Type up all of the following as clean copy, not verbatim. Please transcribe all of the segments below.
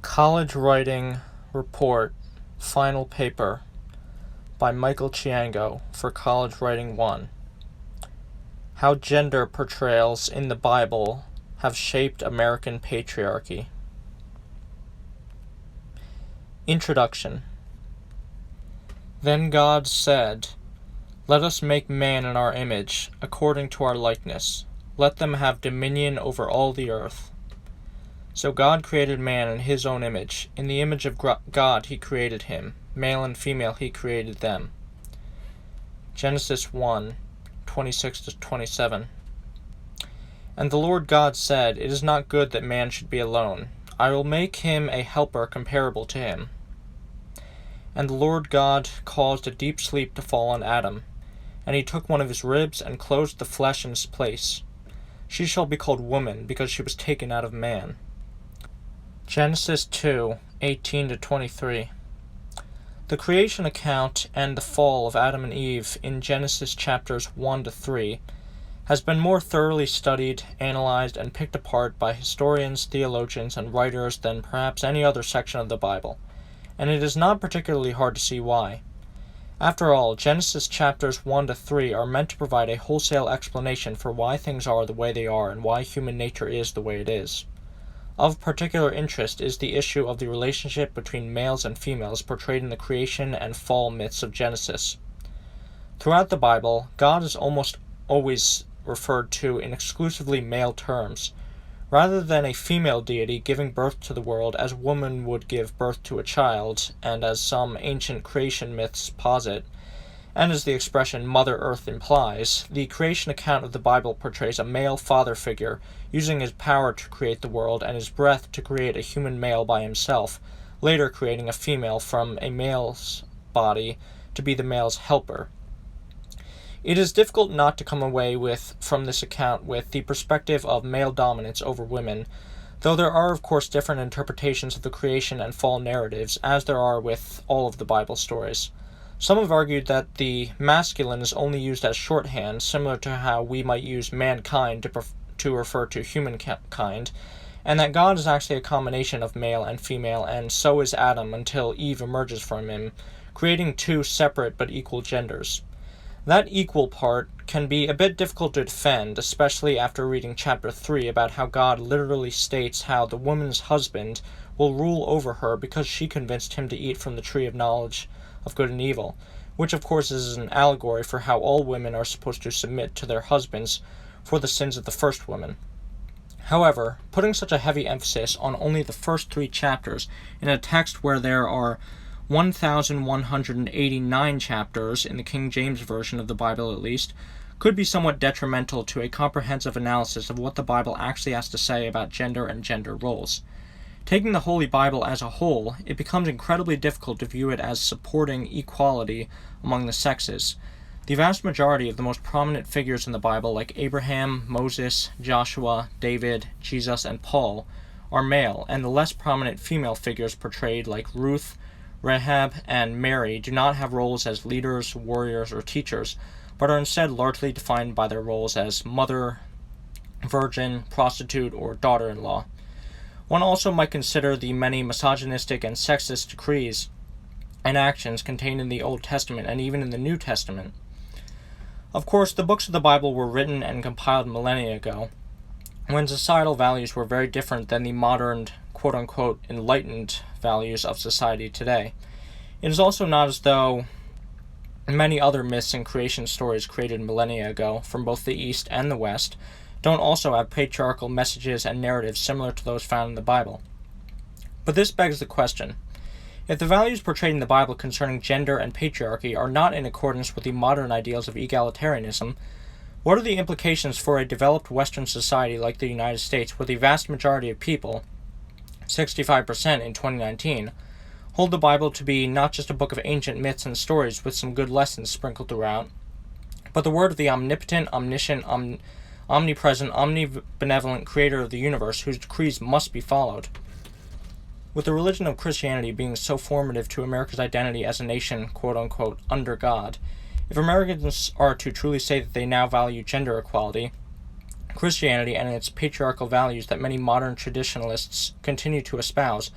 College Writing Report Final Paper by Michael Chiango for College Writing 1. How Gender Portrayals in the Bible Have Shaped American Patriarchy. Introduction. Then God said, "Let us make man in our image, according to our likeness. Let them have dominion over all the earth." So God created man in his own image. In the image of God he created him. Male and female he created them. Genesis 1, 26-27. And the Lord God said, "It is not good that man should be alone. I will make him a helper comparable to him." And the Lord God caused a deep sleep to fall on Adam. And he took one of his ribs and closed the flesh in its place. She shall be called woman, because she was taken out of man. Genesis 2, 18-23. The creation account and the fall of Adam and Eve in Genesis chapters 1-3 has been more thoroughly studied, analyzed, and picked apart by historians, theologians, and writers than perhaps any other section of the Bible, and it is not particularly hard to see why. After all, Genesis chapters 1-3 are meant to provide a wholesale explanation for why things are the way they are and why human nature is the way it is. Of particular interest is the issue of the relationship between males and females portrayed in the creation and fall myths of Genesis. Throughout the Bible, God is almost always referred to in exclusively male terms, rather than a female deity giving birth to the world as woman would give birth to a child, and as some ancient creation myths posit, and as the expression Mother Earth implies, the creation account of the Bible portrays a male father figure using his power to create the world and his breath to create a human male by himself, later creating a female from a male's body to be the male's helper. It is difficult not to come away from this account with the perspective of male dominance over women, though there are of course different interpretations of the creation and fall narratives, as there are with all of the Bible stories. Some have argued that the masculine is only used as shorthand, similar to how we might use mankind to refer to humankind, and that God is actually a combination of male and female, and so is Adam until Eve emerges from him, creating two separate but equal genders. That equal part can be a bit difficult to defend, especially after reading chapter 3 about how God literally states how the woman's husband will rule over her because she convinced him to eat from the tree of knowledge of good and evil, which of course is an allegory for how all women are supposed to submit to their husbands for the sins of the first woman. However, putting such a heavy emphasis on only the first 3 chapters in a text where there are 1,189 chapters, in the King James Version of the Bible at least, could be somewhat detrimental to a comprehensive analysis of what the Bible actually has to say about gender and gender roles. Taking the Holy Bible as a whole, it becomes incredibly difficult to view it as supporting equality among the sexes. The vast majority of the most prominent figures in the Bible, like Abraham, Moses, Joshua, David, Jesus, and Paul, are male, and the less prominent female figures portrayed, like Ruth, Rahab, and Mary, do not have roles as leaders, warriors, or teachers, but are instead largely defined by their roles as mother, virgin, prostitute, or daughter-in-law. One also might consider the many misogynistic and sexist decrees and actions contained in the Old Testament and even in the New Testament. Of course, the books of the Bible were written and compiled millennia ago, when societal values were very different than the modern, quote-unquote, enlightened values of society today. It is also not as though many other myths and creation stories created millennia ago, from both the East and the West, don't also have patriarchal messages and narratives similar to those found in the Bible. But this begs the question: if the values portrayed in the Bible concerning gender and patriarchy are not in accordance with the modern ideals of egalitarianism, what are the implications for a developed Western society like the United States, where the vast majority of people, 65% in 2019, hold the Bible to be not just a book of ancient myths and stories with some good lessons sprinkled throughout, but the word of the omnipotent, omniscient, omnipresent, omnibenevolent creator of the universe, whose decrees must be followed? With the religion of Christianity being so formative to America's identity as a nation, quote-unquote, under God, if Americans are to truly say that they now value gender equality, Christianity and its patriarchal values that many modern traditionalists continue to espouse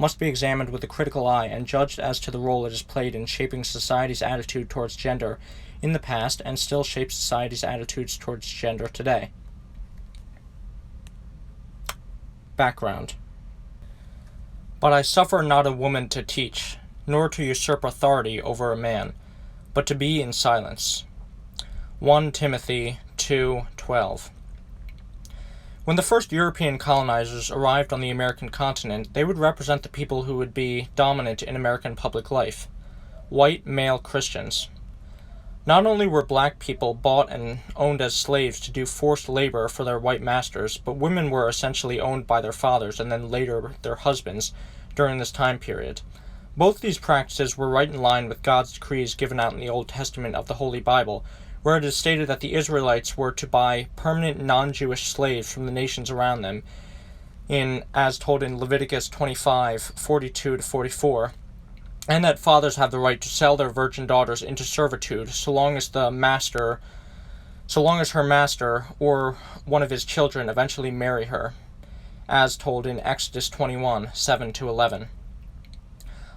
must be examined with a critical eye and judged as to the role it has played in shaping society's attitude towards gender in the past and still shapes society's attitudes towards gender today. Background. But I suffer not a woman to teach, nor to usurp authority over a man, but to be in silence. 1 Timothy 2:12. When the first European colonizers arrived on the American continent, they would represent the people who would be dominant in American public life: white male Christians. Not only were black people bought and owned as slaves to do forced labor for their white masters, but women were essentially owned by their fathers and then later their husbands during this time period. Both these practices were right in line with God's decrees given out in the Old Testament of the Holy Bible, where it is stated that the Israelites were to buy permanent non-Jewish slaves from the nations around them, as told in Leviticus 25:42-44, and that fathers have the right to sell their virgin daughters into servitude so long as her master or one of his children eventually marry her, as told in Exodus 21:7-11.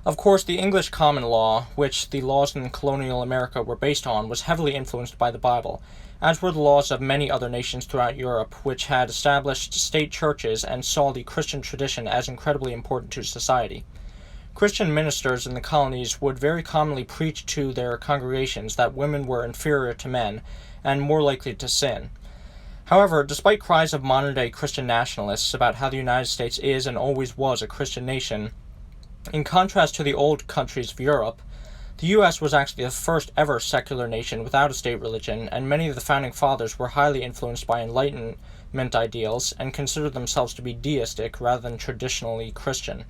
Of course, the English common law, which the laws in colonial America were based on, was heavily influenced by the Bible, as were the laws of many other nations throughout Europe, which had established state churches and saw the Christian tradition as incredibly important to society. Christian ministers in the colonies would very commonly preach to their congregations that women were inferior to men and more likely to sin. However, despite cries of modern-day Christian nationalists about how the United States is and always was a Christian nation, in contrast to the old countries of Europe, the U.S. was actually the first ever secular nation without a state religion, and many of the founding fathers were highly influenced by Enlightenment ideals and considered themselves to be deistic rather than traditionally Christian.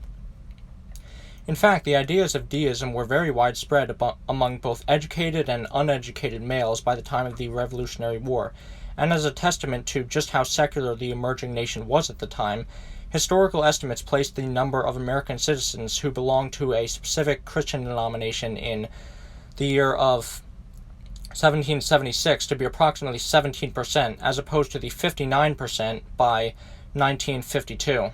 In fact, the ideas of deism were very widespread among both educated and uneducated males by the time of the Revolutionary War, and as a testament to just how secular the emerging nation was at the time, historical estimates placed the number of American citizens who belonged to a specific Christian denomination in the year of 1776 to be approximately 17%, as opposed to the 59% by 1952.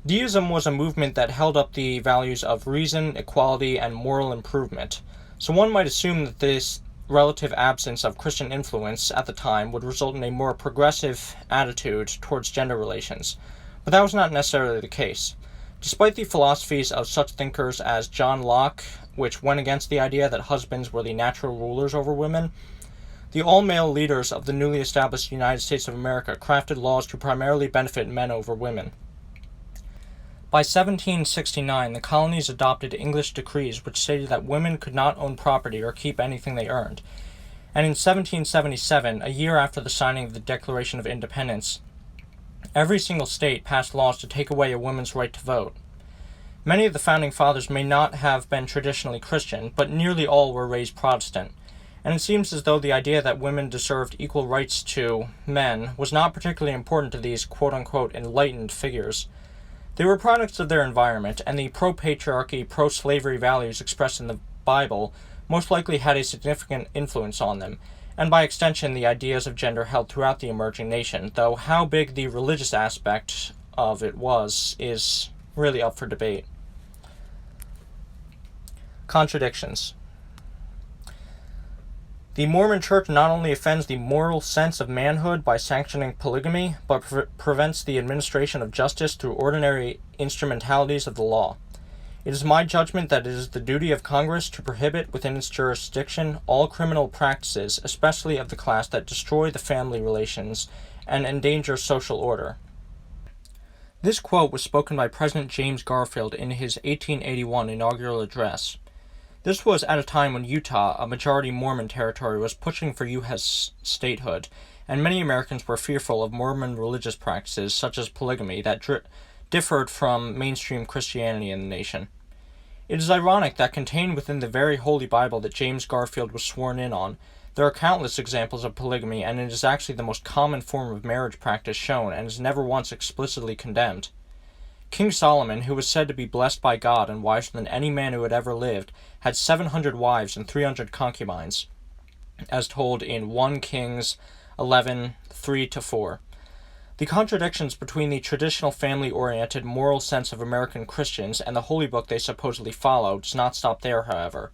Deism was a movement that held up the values of reason, equality, and moral improvement, so one might assume that this relative absence of Christian influence at the time would result in a more progressive attitude towards gender relations. But that was not necessarily the case. Despite the philosophies of such thinkers as John Locke, which went against the idea that husbands were the natural rulers over women, the all-male leaders of the newly established United States of America crafted laws to primarily benefit men over women. By 1769, the colonies adopted English decrees which stated that women could not own property or keep anything they earned, and in 1777, a year after the signing of the Declaration of Independence, every single state passed laws to take away a woman's right to vote. Many of the founding fathers may not have been traditionally Christian, but nearly all were raised Protestant, and it seems as though the idea that women deserved equal rights to men was not particularly important to these quote-unquote enlightened figures. They were products of their environment, and the pro-patriarchy, pro-slavery values expressed in the Bible most likely had a significant influence on them, and by extension the ideas of gender held throughout the emerging nation, though how big the religious aspect of it was is really up for debate. Contradictions. The Mormon Church not only offends the moral sense of manhood by sanctioning polygamy, but prevents the administration of justice through ordinary instrumentalities of the law. It is my judgment that it is the duty of Congress to prohibit within its jurisdiction all criminal practices, especially of the class that destroy the family relations and endanger social order. This quote was spoken by President James Garfield in his 1881 inaugural address. This was at a time when Utah, a majority Mormon territory, was pushing for U.S. statehood, and many Americans were fearful of Mormon religious practices such as polygamy that differed from mainstream Christianity in the nation. It is ironic that contained within the very holy Bible that James Garfield was sworn in on, there are countless examples of polygamy, and it is actually the most common form of marriage practice shown and is never once explicitly condemned. King Solomon, who was said to be blessed by God and wiser than any man who had ever lived, had 700 wives and 300 concubines, as told in 1 Kings 11:3-4. The contradictions between the traditional family-oriented moral sense of American Christians and the holy book they supposedly follow does not stop there, however.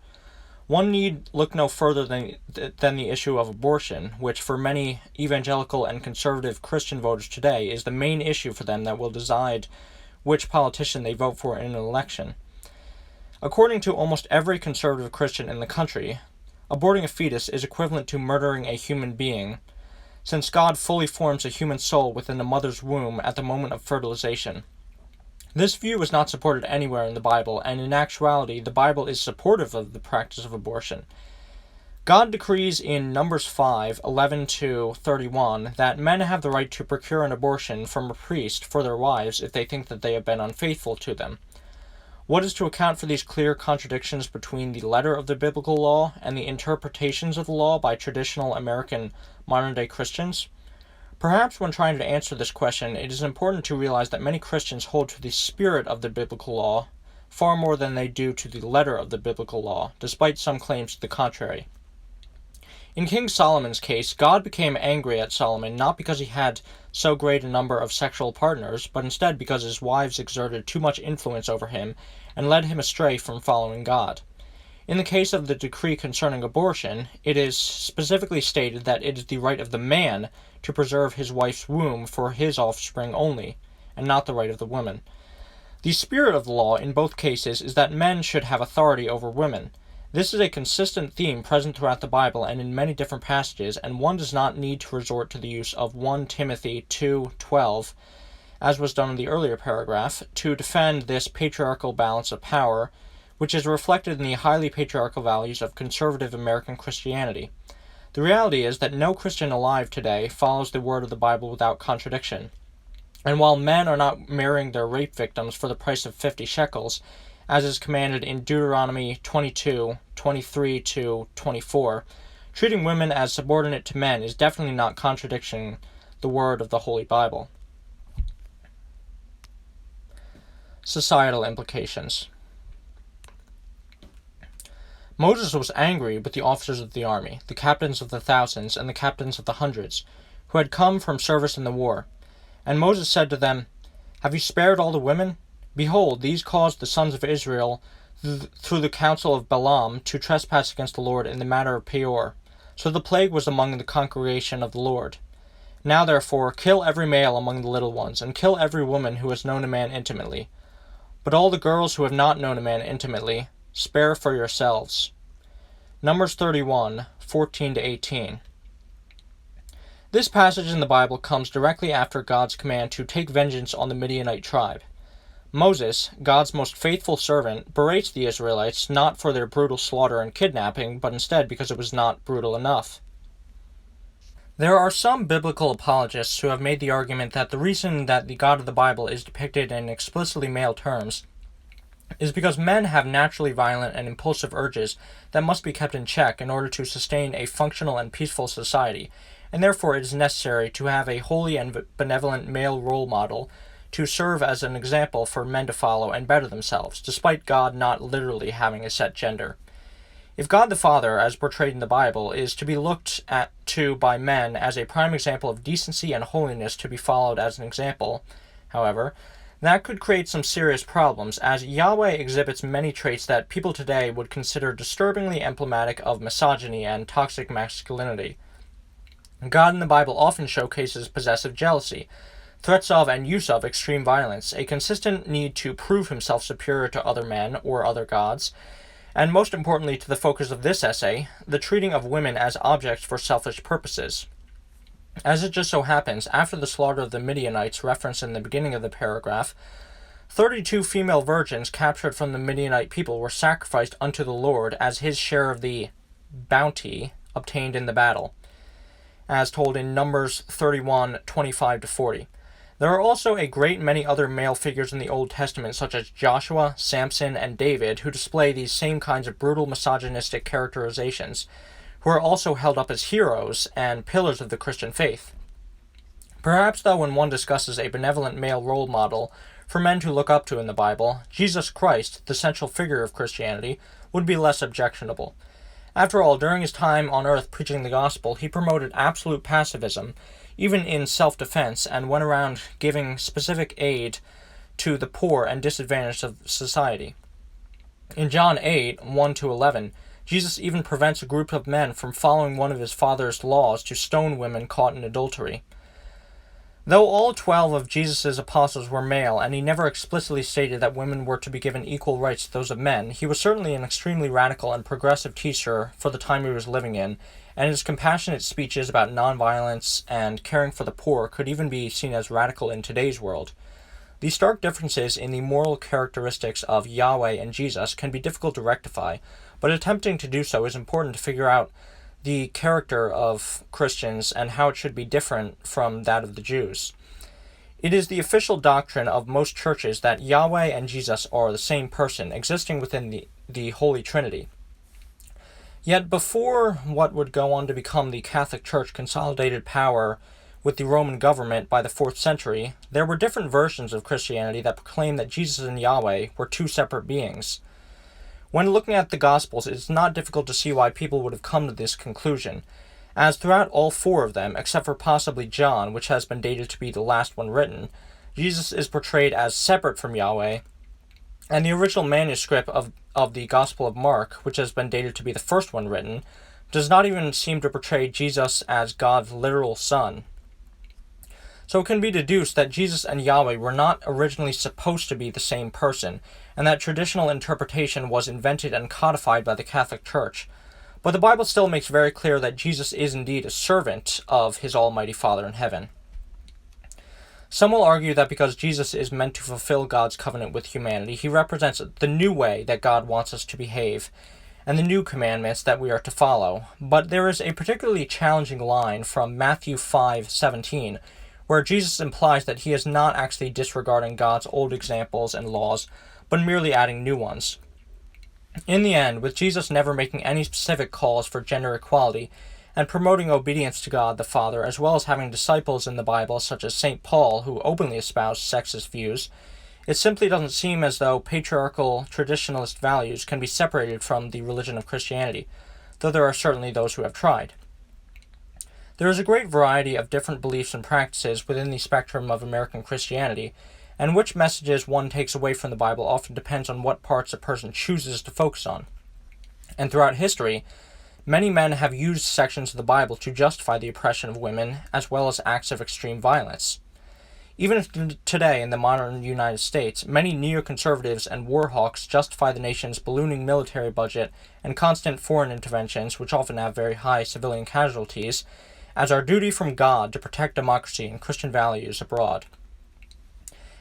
One need look no further than the issue of abortion, which for many evangelical and conservative Christian voters today is the main issue for them that will decide which politician they vote for in an election. According to almost every conservative Christian in the country, aborting a fetus is equivalent to murdering a human being, since God fully forms a human soul within a mother's womb at the moment of fertilization. This view is not supported anywhere in the Bible, and in actuality, the Bible is supportive of the practice of abortion. God decrees in Numbers 5:11-31 that men have the right to procure an abortion from a priest for their wives if they think that they have been unfaithful to them. What is to account for these clear contradictions between the letter of the biblical law and the interpretations of the law by traditional American modern-day Christians? Perhaps when trying to answer this question, it is important to realize that many Christians hold to the spirit of the biblical law far more than they do to the letter of the biblical law, despite some claims to the contrary. In King Solomon's case, God became angry at Solomon not because he had so great a number of sexual partners, but instead because his wives exerted too much influence over him and led him astray from following God. In the case of the decree concerning abortion, it is specifically stated that it is the right of the man to preserve his wife's womb for his offspring only, and not the right of the woman. The spirit of the law in both cases is that men should have authority over women. This is a consistent theme present throughout the Bible and in many different passages, and one does not need to resort to the use of 1 Timothy 2:12, as was done in the earlier paragraph, to defend this patriarchal balance of power, which is reflected in the highly patriarchal values of conservative American Christianity. The reality is that no Christian alive today follows the word of the Bible without contradiction. And while men are not marrying their rape victims for the price of 50 shekels, as is commanded in Deuteronomy 22:23-24, treating women as subordinate to men is definitely not contradicting the word of the Holy Bible. Societal implications. Moses was angry with the officers of the army, the captains of the thousands and the captains of the hundreds, who had come from service in the war. And Moses said to them, "Have you spared all the women? Behold, these caused the sons of Israel, through the counsel of Balaam, to trespass against the Lord in the matter of Peor. So the plague was among the congregation of the Lord. Now therefore, kill every male among the little ones, and kill every woman who has known a man intimately. But all the girls who have not known a man intimately, spare for yourselves." Numbers 31:14-18. This passage in the Bible comes directly after God's command to take vengeance on the Midianite tribe. Moses, God's most faithful servant, berates the Israelites not for their brutal slaughter and kidnapping, but instead because it was not brutal enough. There are some biblical apologists who have made the argument that the reason that the God of the Bible is depicted in explicitly male terms is because men have naturally violent and impulsive urges that must be kept in check in order to sustain a functional and peaceful society, and therefore it is necessary to have a holy and benevolent male role model to serve as an example for men to follow and better themselves, despite God not literally having a set gender. If God the Father, as portrayed in the Bible, is to be looked to by men as a prime example of decency and holiness to be followed as an example, however, that could create some serious problems, as Yahweh exhibits many traits that people today would consider disturbingly emblematic of misogyny and toxic masculinity. God in the Bible often showcases possessive jealousy, threats of and use of extreme violence, a consistent need to prove himself superior to other men or other gods, and most importantly to the focus of this essay, the treating of women as objects for selfish purposes. As it just so happens, after the slaughter of the Midianites referenced in the beginning of the paragraph, 32 female virgins captured from the Midianite people were sacrificed unto the Lord as his share of the bounty obtained in the battle, as told in Numbers 31:25-40. There are also a great many other male figures in the Old Testament, such as Joshua, Samson, and David, who display these same kinds of brutal misogynistic characterizations, who are also held up as heroes and pillars of the Christian faith. Perhaps, though, when one discusses a benevolent male role model for men to look up to in the Bible, Jesus Christ, the central figure of Christianity, would be less objectionable. After all, during his time on earth preaching the gospel, he promoted absolute pacifism, even in self-defense, and went around giving specific aid to the poor and disadvantaged of society. In John 8, 1-11, Jesus even prevents a group of men from following one of his Father's laws to stone women caught in adultery. Though all 12 of Jesus' apostles were male, and he never explicitly stated that women were to be given equal rights to those of men, he was certainly an extremely radical and progressive teacher for the time he was living in, and his compassionate speeches about nonviolence and caring for the poor could even be seen as radical in today's world. These stark differences in the moral characteristics of Yahweh and Jesus can be difficult to rectify, but attempting to do so is important to figure out the character of Christians and how it should be different from that of the Jews. It is the official doctrine of most churches that Yahweh and Jesus are the same person, existing within the Holy Trinity. Yet before what would go on to become the Catholic Church consolidated power with the Roman government by the 4th century, there were different versions of Christianity that proclaimed that Jesus and Yahweh were two separate beings. When looking at the Gospels, it is not difficult to see why people would have come to this conclusion, as throughout all 4 of them, except for possibly John, which has been dated to be the last one written, Jesus is portrayed as separate from Yahweh, and the original manuscript of the Gospel of Mark, which has been dated to be the first one written, does not even seem to portray Jesus as God's literal son. So it can be deduced that Jesus and Yahweh were not originally supposed to be the same person, and that traditional interpretation was invented and codified by the Catholic Church. But the Bible still makes very clear that Jesus is indeed a servant of his Almighty Father in heaven. Some will argue that because Jesus is meant to fulfill God's covenant with humanity, he represents the new way that God wants us to behave, and the new commandments that we are to follow. But there is a particularly challenging line from Matthew 5:17, where Jesus implies that he is not actually disregarding God's old examples and laws, but merely adding new ones. In the end, with Jesus never making any specific calls for gender equality, and promoting obedience to God the Father, as well as having disciples in the Bible such as St. Paul, who openly espoused sexist views, it simply doesn't seem as though patriarchal traditionalist values can be separated from the religion of Christianity, though there are certainly those who have tried. There is a great variety of different beliefs and practices within the spectrum of American Christianity, and which messages one takes away from the Bible often depends on what parts a person chooses to focus on. And throughout history, many men have used sections of the Bible to justify the oppression of women, as well as acts of extreme violence. Even today, in the modern United States, many neoconservatives and war hawks justify the nation's ballooning military budget and constant foreign interventions, which often have very high civilian casualties, as our duty from God to protect democracy and Christian values abroad.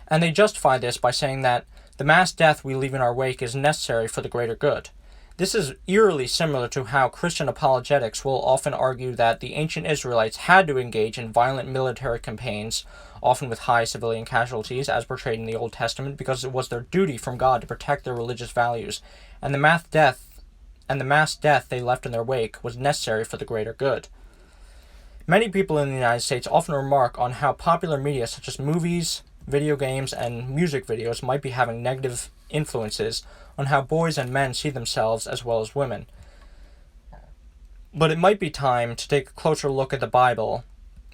And they justify this by saying that the mass death we leave in our wake is necessary for the greater good. This is eerily similar to how Christian apologetics will often argue that the ancient Israelites had to engage in violent military campaigns, often with high civilian casualties, as portrayed in the Old Testament, because it was their duty from God to protect their religious values, and the mass death they left in their wake was necessary for the greater good. Many people in the United States often remark on how popular media such as movies, video games, and music videos might be having negative influences on how boys and men see themselves as well as women. But it might be time to take a closer look at the Bible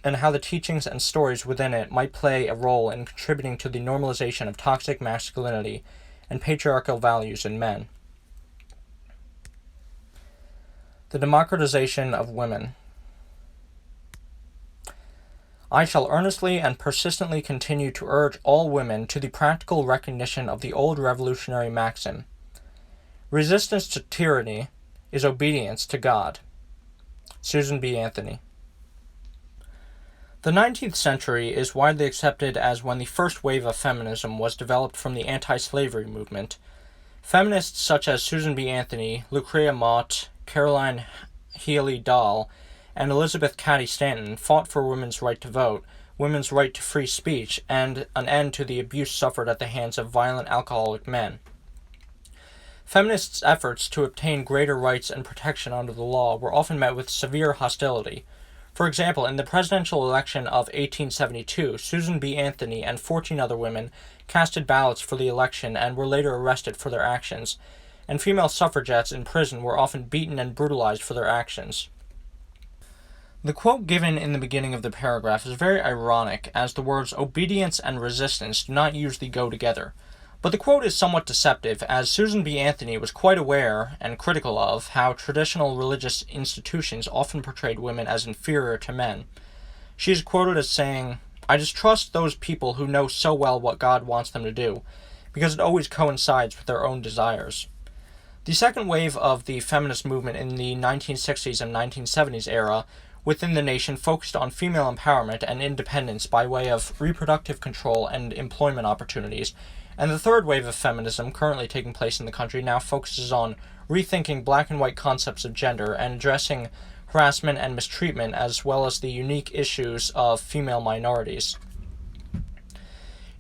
and how the teachings and stories within it might play a role in contributing to the normalization of toxic masculinity and patriarchal values in men. The democratization of women. I shall earnestly and persistently continue to urge all women to the practical recognition of the old revolutionary maxim, resistance to tyranny is obedience to God. Susan B. Anthony. The 19th century is widely accepted as when the first wave of feminism was developed from the anti-slavery movement. Feminists such as Susan B. Anthony, Lucretia Mott, Caroline Healey Dall, and Elizabeth Cady Stanton fought for women's right to vote, women's right to free speech, and an end to the abuse suffered at the hands of violent alcoholic men. Feminists' efforts to obtain greater rights and protection under the law were often met with severe hostility. For example, in the presidential election of 1872, Susan B. Anthony and 14 other women casted ballots for the election and were later arrested for their actions, and female suffragettes in prison were often beaten and brutalized for their actions. The quote given in the beginning of the paragraph is very ironic, as the words obedience and resistance do not usually go together. But the quote is somewhat deceptive, as Susan B. Anthony was quite aware and critical of how traditional religious institutions often portrayed women as inferior to men. She is quoted as saying, "I distrust those people who know so well what God wants them to do, because it always coincides with their own desires." The second wave of the feminist movement in the 1960s and 1970s era within the nation focused on female empowerment and independence by way of reproductive control and employment opportunities, and the third wave of feminism currently taking place in the country now focuses on rethinking black and white concepts of gender and addressing harassment and mistreatment as well as the unique issues of female minorities.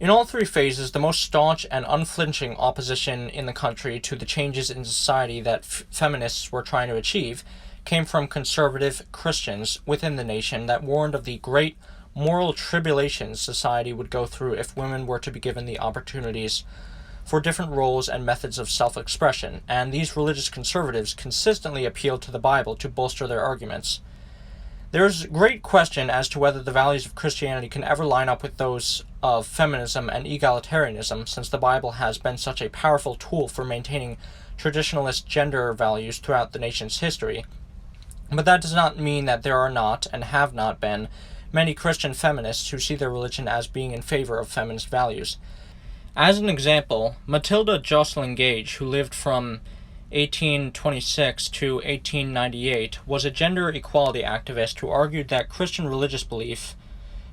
In all three phases, the most staunch and unflinching opposition in the country to the changes in society that feminists were trying to achieve came from conservative Christians within the nation that warned of the great moral tribulations society would go through if women were to be given the opportunities for different roles and methods of self-expression, and these religious conservatives consistently appealed to the Bible to bolster their arguments. There is great question as to whether the values of Christianity can ever line up with those of feminism and egalitarianism, since the Bible has been such a powerful tool for maintaining traditionalist gender values throughout the nation's history. But that does not mean that there are not, and have not been, many Christian feminists who see their religion as being in favor of feminist values. As an example, Matilda Jocelyn Gage, who lived from 1826 to 1898, was a gender equality activist who argued that Christian religious belief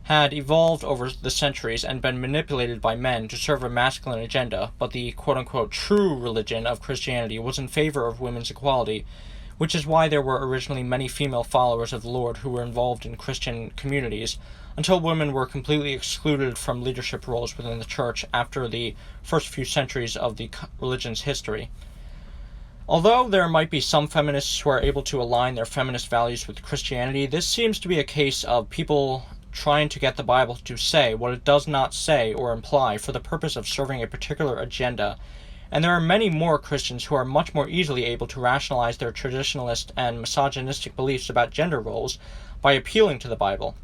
had evolved over the centuries and been manipulated by men to serve a masculine agenda, but the quote-unquote true religion of Christianity was in favor of women's equality, which is why there were originally many female followers of the Lord who were involved in Christian communities, until women were completely excluded from leadership roles within the church after the first few centuries of the religion's history. Although there might be some feminists who are able to align their feminist values with Christianity, this seems to be a case of people trying to get the Bible to say what it does not say or imply for the purpose of serving a particular agenda, and there are many more Christians who are much more easily able to rationalize their traditionalist and misogynistic beliefs about gender roles by appealing to the Bible.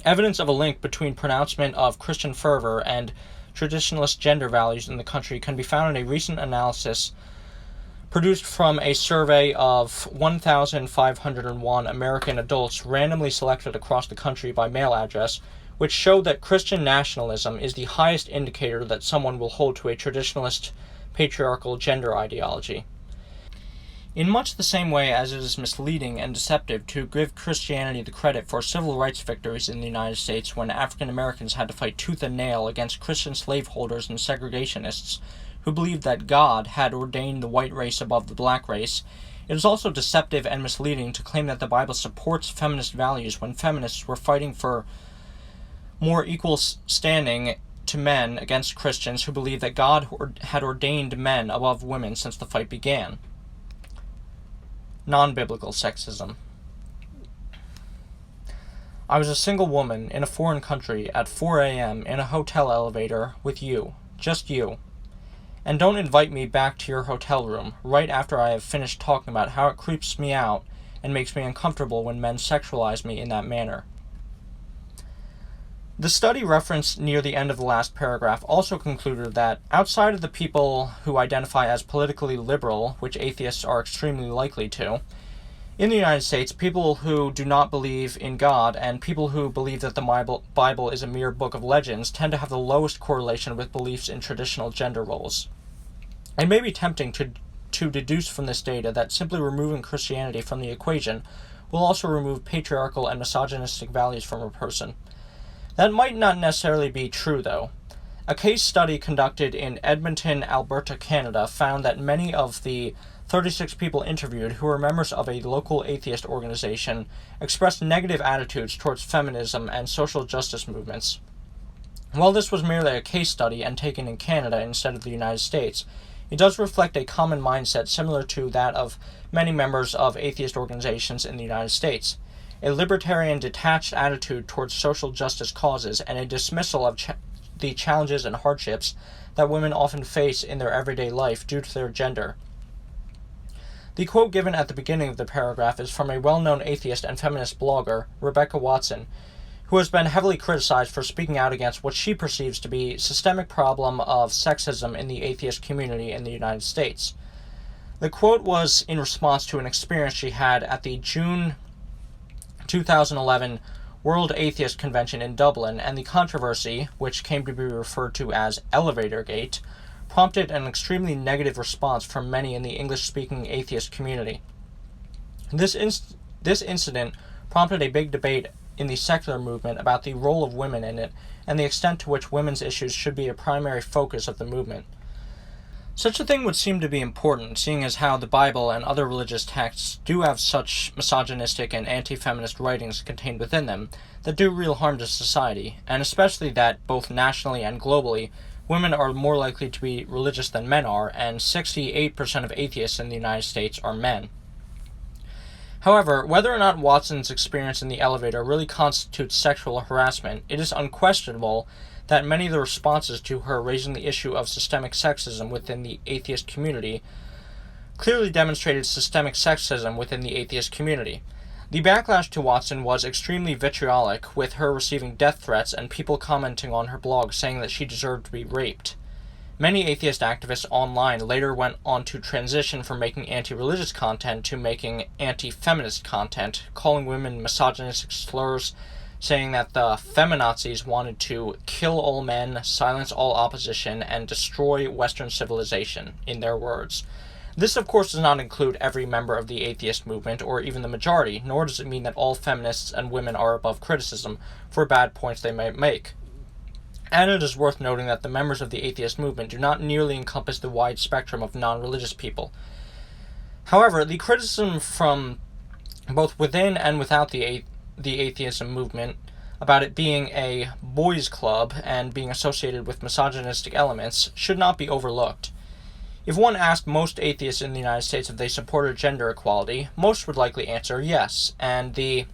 Evidence of a link between pronouncement of Christian fervor and traditionalist gender values in the country can be found in a recent analysis produced from a survey of 1,501 American adults randomly selected across the country by mail address, which showed that Christian nationalism is the highest indicator that someone will hold to a traditionalist patriarchal gender ideology. In much the same way as it is misleading and deceptive to give Christianity the credit for civil rights victories in the United States when African Americans had to fight tooth and nail against Christian slaveholders and segregationists who believed that God had ordained the white race above the black race, it is also deceptive and misleading to claim that the Bible supports feminist values when feminists were fighting for more equal standing to men against Christians who believed that God had ordained men above women since the fight began. Nonbiblical sexism. I was a single woman in a foreign country at 4 a.m. in a hotel elevator with you, just you. And don't invite me back to your hotel room right after I have finished talking about how it creeps me out and makes me uncomfortable when men sexualize me in that manner. The study referenced near the end of the last paragraph also concluded that, outside of the people who identify as politically liberal, which atheists are extremely likely to, in the United States, people who do not believe in God and people who believe that the Bible is a mere book of legends tend to have the lowest correlation with beliefs in traditional gender roles. It may be tempting to deduce from this data that simply removing Christianity from the equation will also remove patriarchal and misogynistic values from a person. That might not necessarily be true, though. A case study conducted in Edmonton, Alberta, Canada, found that many of the 36 people interviewed who were members of a local atheist organization expressed negative attitudes towards feminism and social justice movements. While this was merely a case study and taken in Canada instead of the United States, it does reflect a common mindset similar to that of many members of atheist organizations in the United States. A libertarian detached attitude towards social justice causes and a dismissal of the challenges and hardships that women often face in their everyday life due to their gender. The quote given at the beginning of the paragraph is from a well-known atheist and feminist blogger, Rebecca Watson, who has been heavily criticized for speaking out against what she perceives to be a systemic problem of sexism in the atheist community in the United States. The quote was in response to an experience she had at the June 2011 World Atheist Convention in Dublin, and the controversy, which came to be referred to as Elevator Gate, prompted an extremely negative response from many in the English-speaking atheist community. This incident prompted a big debate in the secular movement about the role of women in it and the extent to which women's issues should be a primary focus of the movement. Such a thing would seem to be important, seeing as how the Bible and other religious texts do have such misogynistic and anti-feminist writings contained within them that do real harm to society, and especially that, both nationally and globally, women are more likely to be religious than men are, and 68% of atheists in the United States are men. However, whether or not Watson's experience in the elevator really constitutes sexual harassment, it is unquestionable that many of the responses to her raising the issue of systemic sexism within the atheist community clearly demonstrated systemic sexism within the atheist community. The backlash to Watson was extremely vitriolic, with her receiving death threats and people commenting on her blog saying that she deserved to be raped. Many atheist activists online later went on to transition from making anti-religious content to making anti-feminist content, calling women misogynistic slurs, saying that the feminazis wanted to kill all men, silence all opposition, and destroy Western civilization, in their words. This, of course, does not include every member of the atheist movement, or even the majority, nor does it mean that all feminists and women are above criticism for bad points they might make. And it is worth noting that the members of the atheist movement do not nearly encompass the wide spectrum of non-religious people. However, the criticism from both within and without the atheism movement about it being a boys' club and being associated with misogynistic elements should not be overlooked. If one asked most atheists in the United States if they supported gender equality, most would likely answer yes, and the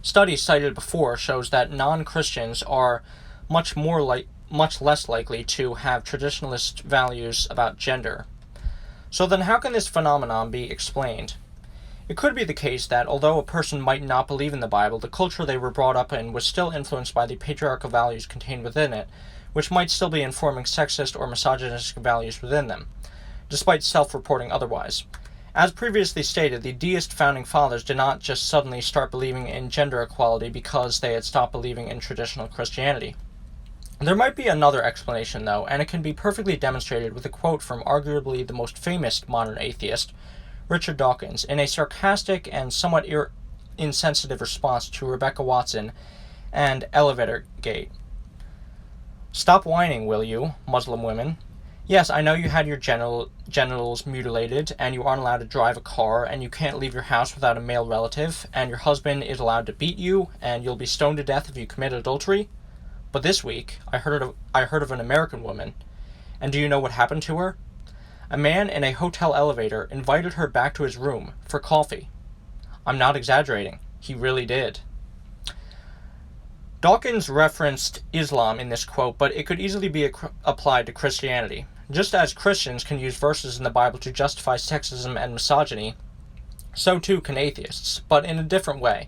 study cited before shows that non-Christians are much less likely to have traditionalist values about gender. So then how can this phenomenon be explained? It could be the case that, although a person might not believe in the Bible, the culture they were brought up in was still influenced by the patriarchal values contained within it, which might still be informing sexist or misogynistic values within them, despite self-reporting otherwise. As previously stated, the Deist founding fathers did not just suddenly start believing in gender equality because they had stopped believing in traditional Christianity. There might be another explanation, though, and it can be perfectly demonstrated with a quote from arguably the most famous modern atheist, Richard Dawkins, in a sarcastic and somewhat insensitive response to Rebecca Watson and Elevator Gate. "Stop whining, will you, Muslim women? Yes, I know you had your genitals mutilated, and you aren't allowed to drive a car, and you can't leave your house without a male relative, and your husband is allowed to beat you, and you'll be stoned to death if you commit adultery. But this week, I heard of an American woman, and do you know what happened to her? A man in a hotel elevator invited her back to his room for coffee. I'm not exaggerating. He really did." Dawkins referenced Islam in this quote, but it could easily be applied to Christianity. Just as Christians can use verses in the Bible to justify sexism and misogyny, so too can atheists, but in a different way.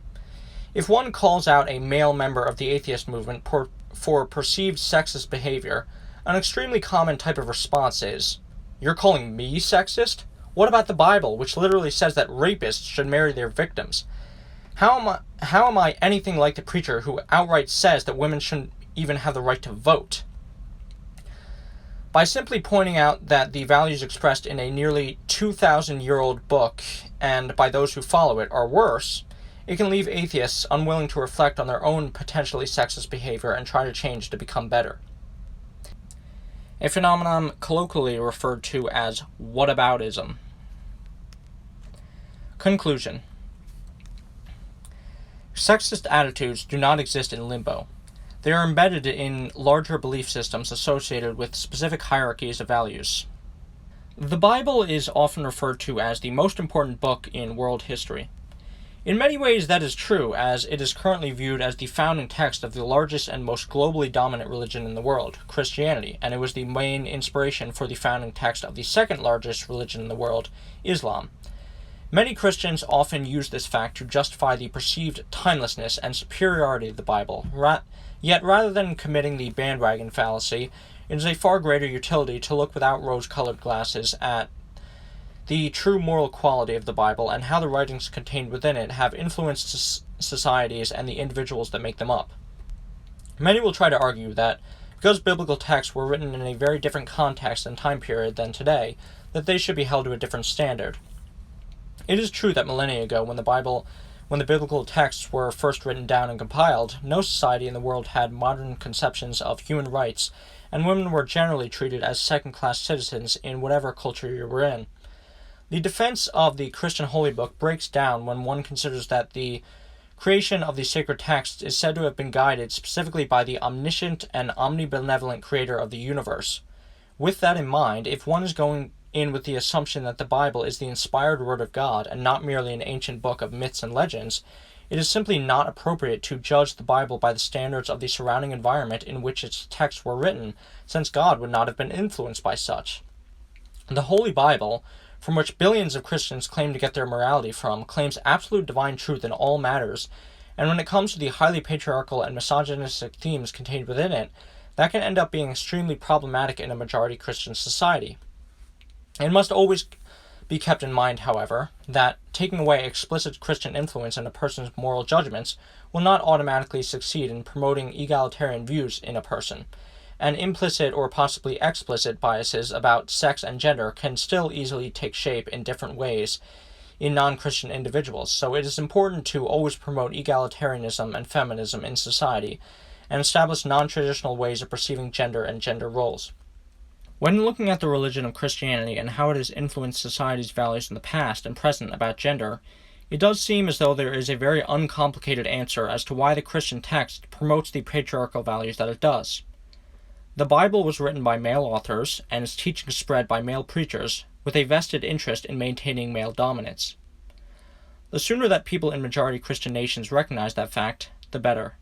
If one calls out a male member of the atheist movement for perceived sexist behavior, an extremely common type of response is, "You're calling me sexist? What about the Bible, which literally says that rapists should marry their victims? How am I anything like the preacher who outright says that women shouldn't even have the right to vote?" By simply pointing out that the values expressed in a nearly 2,000-year-old book, and by those who follow it, are worse, it can leave atheists unwilling to reflect on their own potentially sexist behavior and try to change to become better. A phenomenon colloquially referred to as whataboutism. Conclusion. Sexist attitudes do not exist in limbo. They are embedded in larger belief systems associated with specific hierarchies of values. The Bible is often referred to as the most important book in world history. In many ways that is true, as it is currently viewed as the founding text of the largest and most globally dominant religion in the world, Christianity, and it was the main inspiration for the founding text of the second largest religion in the world, Islam. Many Christians often use this fact to justify the perceived timelessness and superiority of the Bible, yet rather than committing the bandwagon fallacy, it is a far greater utility to look without rose-colored glasses at the true moral quality of the Bible and how the writings contained within it have influenced societies and the individuals that make them up. Many will try to argue that because biblical texts were written in a very different context and time period than today, that they should be held to a different standard. It is true that millennia ago, when the biblical texts were first written down and compiled, no society in the world had modern conceptions of human rights, and women were generally treated as second-class citizens in whatever culture you were in. The defense of the Christian Holy Book breaks down when one considers that the creation of the sacred text is said to have been guided specifically by the omniscient and omnibenevolent creator of the universe. With that in mind, if one is going in with the assumption that the Bible is the inspired word of God and not merely an ancient book of myths and legends, it is simply not appropriate to judge the Bible by the standards of the surrounding environment in which its texts were written, since God would not have been influenced by such. The Holy Bible, from which billions of Christians claim to get their morality from, claims absolute divine truth in all matters, and when it comes to the highly patriarchal and misogynistic themes contained within it, that can end up being extremely problematic in a majority Christian society. It must always be kept in mind, however, that taking away explicit Christian influence in a person's moral judgments will not automatically succeed in promoting egalitarian views in a person, and implicit or possibly explicit biases about sex and gender can still easily take shape in different ways in non-Christian individuals, so it is important to always promote egalitarianism and feminism in society, and establish non-traditional ways of perceiving gender and gender roles. When looking at the religion of Christianity and how it has influenced society's values in the past and present about gender, it does seem as though there is a very uncomplicated answer as to why the Christian text promotes the patriarchal values that it does. The Bible was written by male authors, and its teachings spread by male preachers, with a vested interest in maintaining male dominance. The sooner that people in majority Christian nations recognize that fact, the better.